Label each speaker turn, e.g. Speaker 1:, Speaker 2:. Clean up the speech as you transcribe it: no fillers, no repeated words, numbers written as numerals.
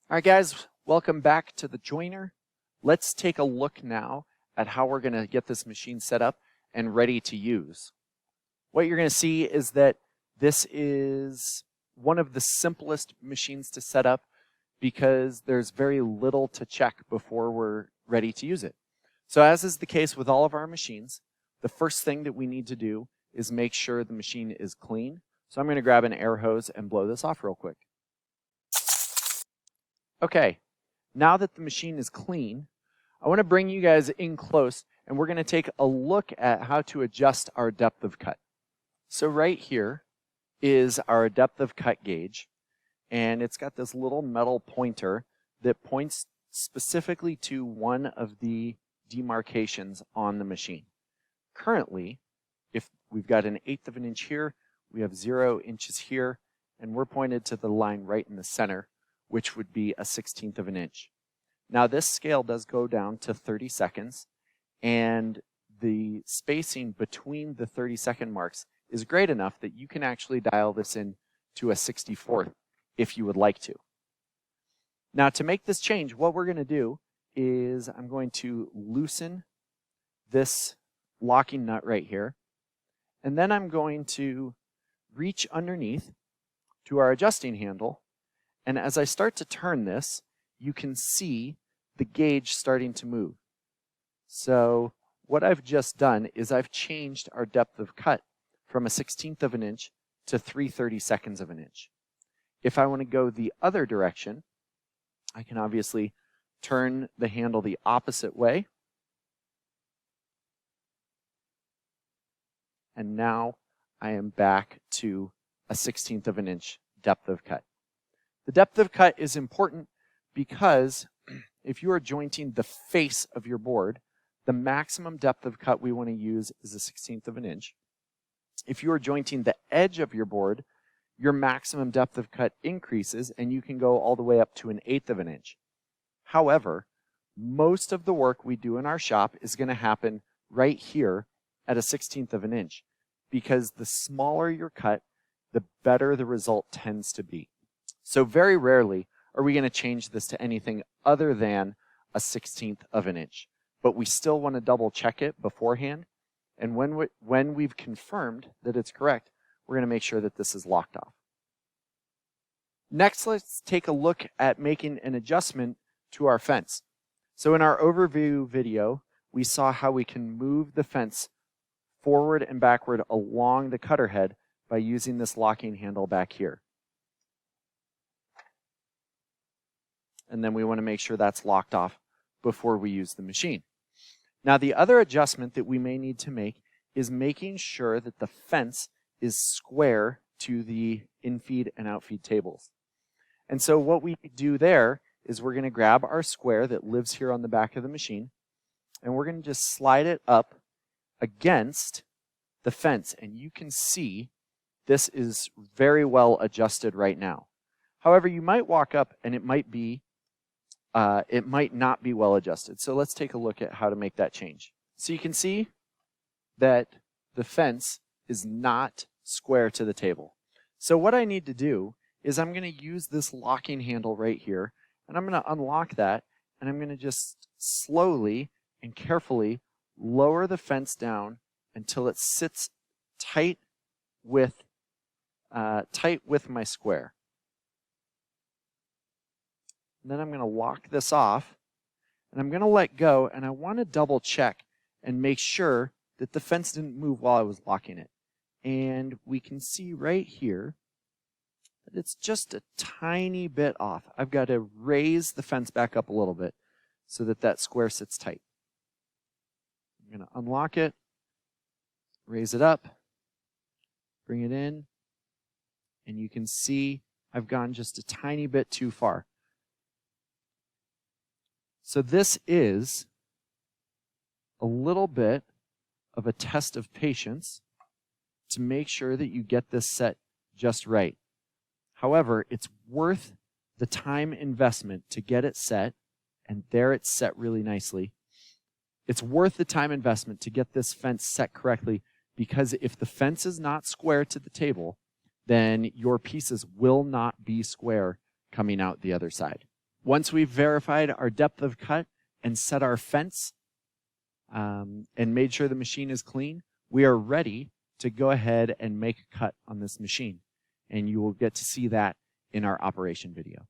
Speaker 1: All right, guys, welcome back to the Joiner. Let's take a look now at how we're going to get this machine set up and ready to use. What you're going to see is that this is one of the simplest machines to set up because there's very little to check before we're ready to use it. So as is the case with all of our machines, the first thing that we need to do is make sure the machine is clean. So I'm going to grab an air hose and blow this off real quick. Okay, now that the machine is clean, I want to bring you guys in close and we're going to take a look at how to adjust our depth of cut. So right here is our depth of cut gauge, and it's got this little metal pointer that points specifically to one of the demarcations on the machine. Currently, if we've got an 1/8 of an inch here, we have 0 inches here, and we're pointed to the line right in the center, which would be a 1/16 of an inch. Now this scale does go down to 30 seconds, and the spacing between the 30-second marks is great enough that you can actually dial this in to a 64th if you would like to. Now to make this change, what we're going to do is I'm going to loosen this locking nut right here, and then I'm going to reach underneath to our adjusting handle, and as I start to turn this, you can see the gauge starting to move. So what I've just done is I've changed our depth of cut from a 1/16 of an inch to 3/32 of an inch. If I want to go the other direction, I can obviously turn the handle the opposite way. And now I am back to a 1/16 of an inch depth of cut. The depth of cut is important because if you are jointing the face of your board, the maximum depth of cut we want to use is a 1/16 of an inch. If you are jointing the edge of your board, your maximum depth of cut increases and you can go all the way up to an 1/8 of an inch. However, most of the work we do in our shop is going to happen right here at a 1/16 of an inch, because the smaller your cut, the better the result tends to be. So very rarely are we going to change this to anything other than a 1/16 of an inch. But we still want to double check it beforehand. And when we've confirmed that it's correct, we're going to make sure that this is locked off. Next, let's take a look at making an adjustment to our fence. So in our overview video, we saw how we can move the fence forward and backward along the cutter head by using this locking handle back here. And then we want to make sure that's locked off before we use the machine. Now the other adjustment that we may need to make is making sure that the fence is square to the infeed and outfeed tables. And so what we do there is we're going to grab our square that lives here on the back of the machine, and we're going to just slide it up against the fence, and you can see this is very well adjusted right now. However, you might walk up and it might not be well adjusted. So let's take a look at how to make that change. So you can see that the fence is not square to the table. So what I need to do is I'm going to use this locking handle right here, and I'm going to unlock that, and I'm going to just slowly and carefully lower the fence down until it sits tight with my square. And then I'm going to lock this off, and I'm going to let go, and I want to double check and make sure that the fence didn't move while I was locking it. And we can see right here that it's just a tiny bit off. I've got to raise the fence back up a little bit so that that square sits tight. I'm going to unlock it, raise it up, bring it in, and you can see I've gone just a tiny bit too far. So this is a little bit of a test of patience to make sure that you get this set just right. However, it's worth the time investment to get it set, and there it's set really nicely. It's worth the time investment to get this fence set correctly, because if the fence is not square to the table, then your pieces will not be square coming out the other side. Once we've verified our depth of cut and set our fence and made sure the machine is clean, we are ready to go ahead and make a cut on this machine. And you will get to see that in our operation video.